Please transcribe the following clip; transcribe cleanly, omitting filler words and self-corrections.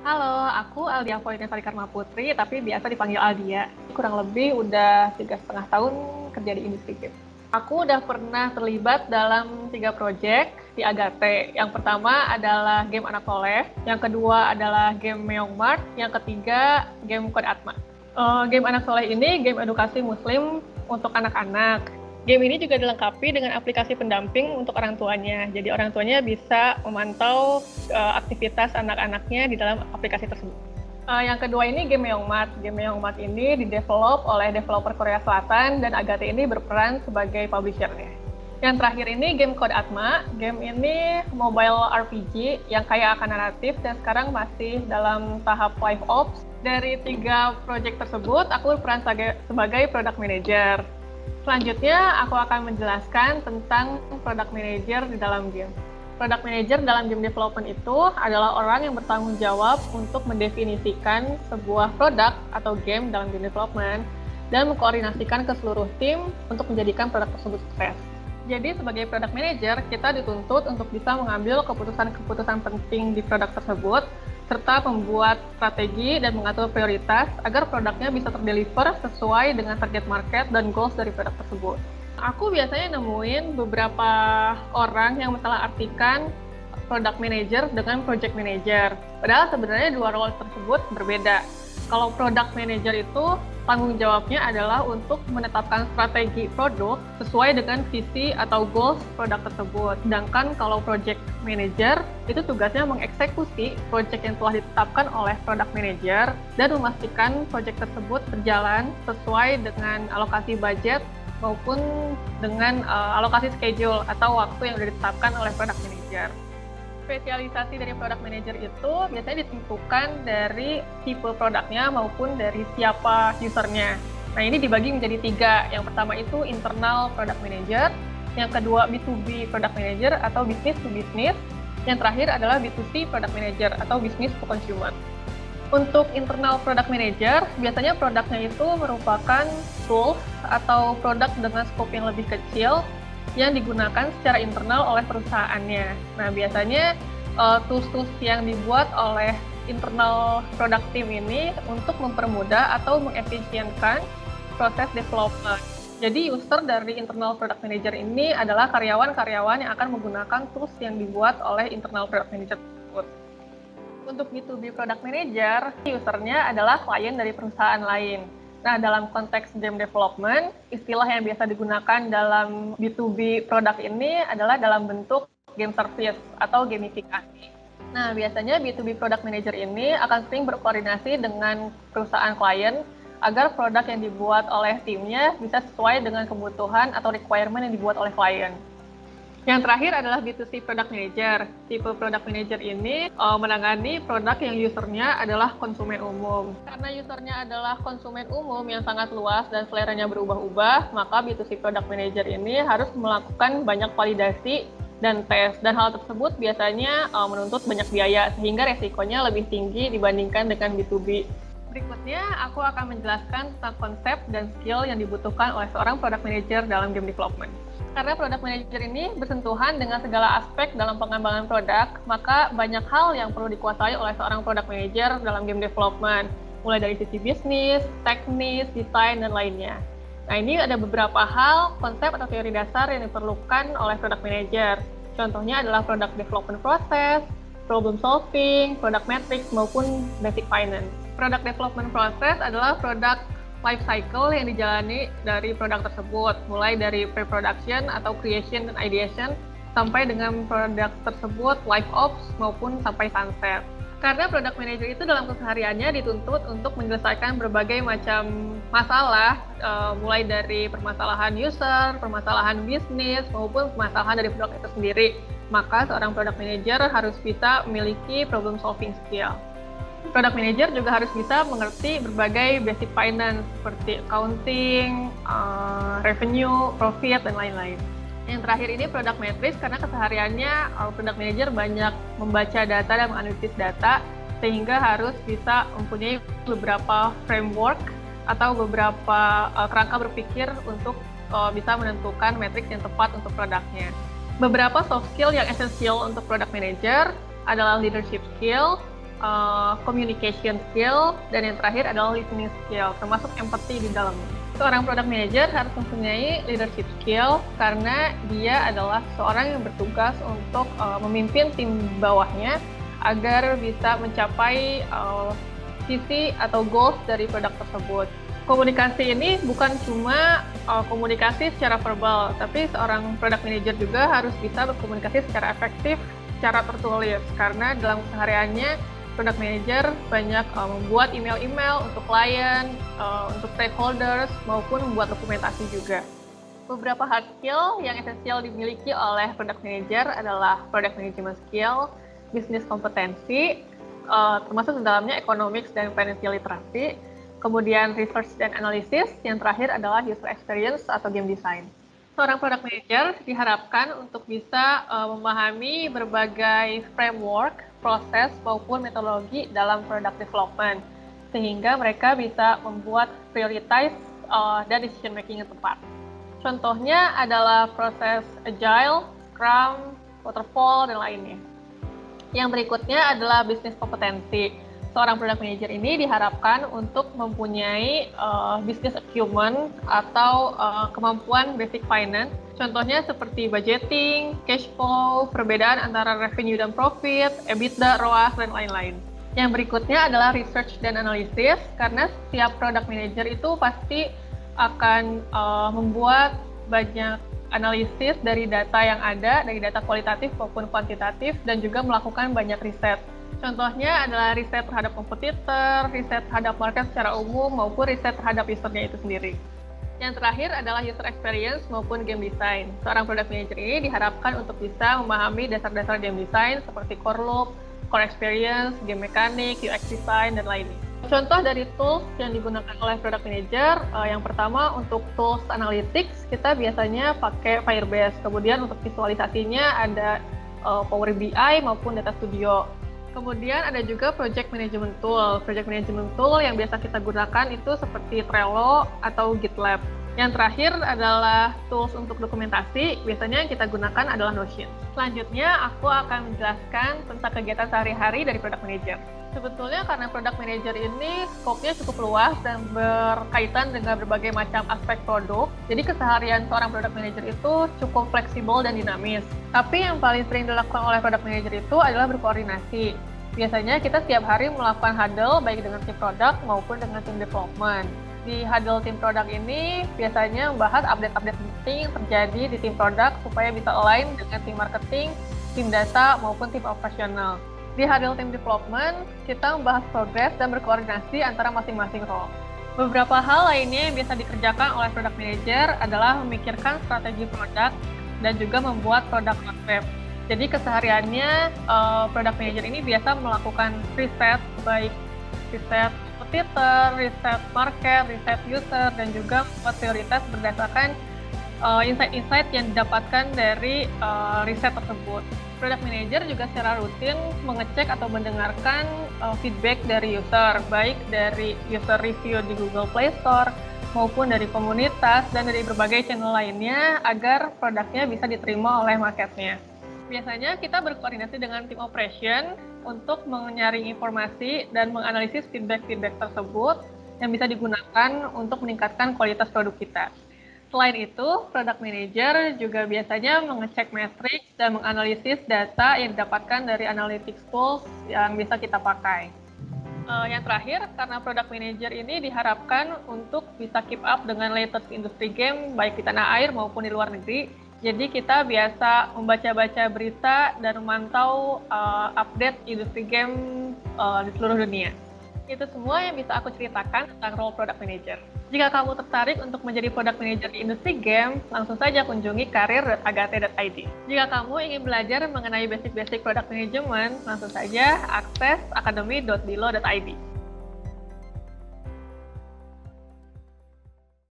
Halo, aku Aldia Poinnya Sarikarma Putri, tapi biasa dipanggil Aldia. Kurang lebih udah 3,5 tahun kerja di industri game. Aku udah pernah terlibat dalam 3 proyek di Agate. Yang pertama adalah game Anak Soleh, yang kedua adalah game Meongmart, yang ketiga game Code Atma. Game Anak Soleh ini game edukasi muslim untuk anak-anak. Game ini juga dilengkapi dengan aplikasi pendamping untuk orang tuanya. Jadi orang tuanya bisa memantau aktivitas anak-anaknya di dalam aplikasi tersebut. Yang kedua ini game Meongmart. Game Meongmart ini didevelop oleh developer Korea Selatan dan Agate ini berperan sebagai publisher-nya. Yang terakhir ini game Code Atma. Game ini mobile RPG yang kaya akan naratif dan sekarang masih dalam tahap live ops. Dari 3 proyek tersebut, aku berperan sebagai product manager. Selanjutnya, aku akan menjelaskan tentang product manager di dalam game. Product manager dalam game development itu adalah orang yang bertanggung jawab untuk mendefinisikan sebuah produk atau game dalam game development dan mengkoordinasikan ke seluruh tim untuk menjadikan produk tersebut sukses. Jadi, sebagai product manager, kita dituntut untuk bisa mengambil keputusan-keputusan penting di produk tersebut, serta membuat strategi dan mengatur prioritas agar produknya bisa terdeliver sesuai dengan target market dan goals dari produk tersebut. Aku biasanya nemuin beberapa orang yang salah artikan product manager dengan project manager. Padahal sebenarnya dua role tersebut berbeda. Kalau product manager itu tanggung jawabnya adalah untuk menetapkan strategi produk sesuai dengan visi atau goals produk tersebut. Sedangkan kalau project manager itu tugasnya mengeksekusi project yang telah ditetapkan oleh product manager dan memastikan project tersebut berjalan sesuai dengan alokasi budget maupun dengan alokasi schedule atau waktu yang sudah ditetapkan oleh product manager. Spesialisasi dari product manager itu biasanya ditentukan dari tipe produknya maupun dari siapa usernya. Nah, ini dibagi menjadi 3. Yang pertama itu internal product manager, yang kedua B2B product manager atau business to business, yang terakhir adalah B2C product manager atau business to consumer. Untuk internal product manager, biasanya produknya itu merupakan tools atau produk dengan scope yang lebih kecil yang digunakan secara internal oleh perusahaannya. Nah, biasanya tools-tools yang dibuat oleh internal product team ini untuk mempermudah atau mengefisienkan proses development. Jadi, user dari internal product manager ini adalah karyawan-karyawan yang akan menggunakan tools yang dibuat oleh internal product manager tersebut. Untuk B2B product manager, usernya adalah klien dari perusahaan lain. Nah, dalam konteks game development, istilah yang biasa digunakan dalam B2B produk ini adalah dalam bentuk game service atau gamifikasi. Nah, biasanya B2B product manager ini akan sering berkoordinasi dengan perusahaan klien agar produk yang dibuat oleh timnya bisa sesuai dengan kebutuhan atau requirement yang dibuat oleh klien. Yang terakhir adalah B2C Product Manager. Tipe Product Manager ini menangani produk yang usernya adalah konsumen umum. Karena usernya adalah konsumen umum yang sangat luas dan seleranya berubah-ubah, maka B2C Product Manager ini harus melakukan banyak validasi dan tes. Dan hal tersebut biasanya menuntut banyak biaya, sehingga resikonya lebih tinggi dibandingkan dengan B2B. Berikutnya, aku akan menjelaskan tentang konsep dan skill yang dibutuhkan oleh seorang Product Manager dalam game development. Karena product manager ini bersentuhan dengan segala aspek dalam pengembangan produk, maka banyak hal yang perlu dikuasai oleh seorang product manager dalam game development, mulai dari sisi bisnis, teknis, desain, dan lainnya. Nah, ini ada beberapa hal, konsep atau teori dasar yang diperlukan oleh product manager. Contohnya adalah product development process, problem solving, product metrics, maupun basic finance. Product development process adalah product life cycle yang dijalani dari produk tersebut, mulai dari pre-production atau creation dan ideation, sampai dengan produk tersebut live ops maupun sampai sunset. Karena product manager itu dalam kesehariannya dituntut untuk menyelesaikan berbagai macam masalah, mulai dari permasalahan user, permasalahan bisnis, maupun permasalahan dari produk itu sendiri. Maka seorang product manager harus bisa memiliki problem solving skill. Product manager juga harus bisa mengerti berbagai basic finance seperti accounting, revenue, profit, dan lain-lain. Yang terakhir ini product metrics, karena kesehariannya product manager banyak membaca data dan menganalisis data, sehingga harus bisa mempunyai beberapa framework atau beberapa kerangka berpikir untuk bisa menentukan matriks yang tepat untuk produknya. Beberapa soft skill yang esensial untuk product manager adalah leadership skill, communication skill, dan yang terakhir adalah listening skill, termasuk empathy di dalamnya. Seorang product manager harus mempunyai leadership skill karena dia adalah seorang yang bertugas untuk memimpin tim bawahnya agar bisa mencapai visi atau goals dari produk tersebut. Komunikasi ini bukan cuma komunikasi secara verbal, tapi seorang product manager juga harus bisa berkomunikasi secara efektif, secara tertulis, karena dalam kesehariannya product manager banyak membuat email-email untuk klien, untuk stakeholders, maupun membuat dokumentasi juga. Beberapa hard skill yang esensial dimiliki oleh product manager adalah product management skill, business kompetensi, termasuk di dalamnya economics dan financial literacy, kemudian research dan analysis, yang terakhir adalah user experience atau game design. Seorang product manager diharapkan untuk bisa memahami berbagai framework, proses, maupun metodologi dalam product development, sehingga mereka bisa membuat prioritize dan decision making yang tepat. Contohnya adalah proses Agile, Scrum, Waterfall, dan lainnya. Yang berikutnya adalah bisnis kompetensi. Seorang product manager ini diharapkan untuk mempunyai business acumen atau kemampuan basic finance. Contohnya seperti budgeting, cash flow, perbedaan antara revenue dan profit, EBITDA, ROAS, dan lain-lain. Yang berikutnya adalah research dan analysis, karena setiap product manager itu pasti akan membuat banyak analisis dari data yang ada, dari data kualitatif maupun kuantitatif, dan juga melakukan banyak riset. Contohnya adalah riset terhadap kompetitor, riset terhadap market secara umum, maupun riset terhadap usernya itu sendiri. Yang terakhir adalah user experience maupun game design. Seorang product manager ini diharapkan untuk bisa memahami dasar-dasar game design seperti core loop, core experience, game mechanic, UX design, dan lainnya. Contoh dari tools yang digunakan oleh product manager, yang pertama untuk tools analytics, kita biasanya pakai Firebase. Kemudian untuk visualisasinya ada Power BI maupun Data Studio. Kemudian ada juga project management tool. Project management tool yang biasa kita gunakan itu seperti Trello atau GitLab. Yang terakhir adalah tools untuk dokumentasi. Biasanya yang kita gunakan adalah Notion. Selanjutnya, aku akan menjelaskan tentang kegiatan sehari-hari dari product manager. Sebetulnya karena product manager ini skopnya cukup luas dan berkaitan dengan berbagai macam aspek produk, jadi keseharian seorang product manager itu cukup fleksibel dan dinamis. Tapi yang paling sering dilakukan oleh product manager itu adalah berkoordinasi. Biasanya kita setiap hari melakukan huddle baik dengan tim produk maupun dengan tim development. Di huddle tim produk ini biasanya membahas update-update penting yang terjadi di tim produk supaya bisa align dengan tim marketing, tim data maupun tim operasional. Di huddle tim development, kita membahas progres dan berkoordinasi antara masing-masing role. Beberapa hal lainnya yang biasa dikerjakan oleh product manager adalah memikirkan strategi produk dan juga membuat produk roadmap. Jadi kesehariannya product manager ini biasa melakukan riset, baik riset competitor, riset market, riset user, dan juga membuat prioritas berdasarkan insight-insight yang didapatkan dari riset tersebut. Product manager juga secara rutin mengecek atau mendengarkan feedback dari user, baik dari user review di Google Play Store maupun dari komunitas dan dari berbagai channel lainnya agar produknya bisa diterima oleh marketnya. Biasanya kita berkoordinasi dengan tim operation untuk menyaring informasi dan menganalisis feedback-feedback tersebut yang bisa digunakan untuk meningkatkan kualitas produk kita. Selain itu, product manager juga biasanya mengecek matriks dan menganalisis data yang didapatkan dari analytics tools yang bisa kita pakai. Yang terakhir, karena product manager ini diharapkan untuk bisa keep up dengan latest industri game, baik di tanah air maupun di luar negeri. Jadi kita biasa membaca-baca berita dan memantau update industri game di seluruh dunia. Itu semua yang bisa aku ceritakan tentang role product manager. Jika kamu tertarik untuk menjadi product manager di industri game, langsung saja kunjungi karir.agate.id. Jika kamu ingin belajar mengenai basic-basic product management, langsung saja akses academy.dilo.id.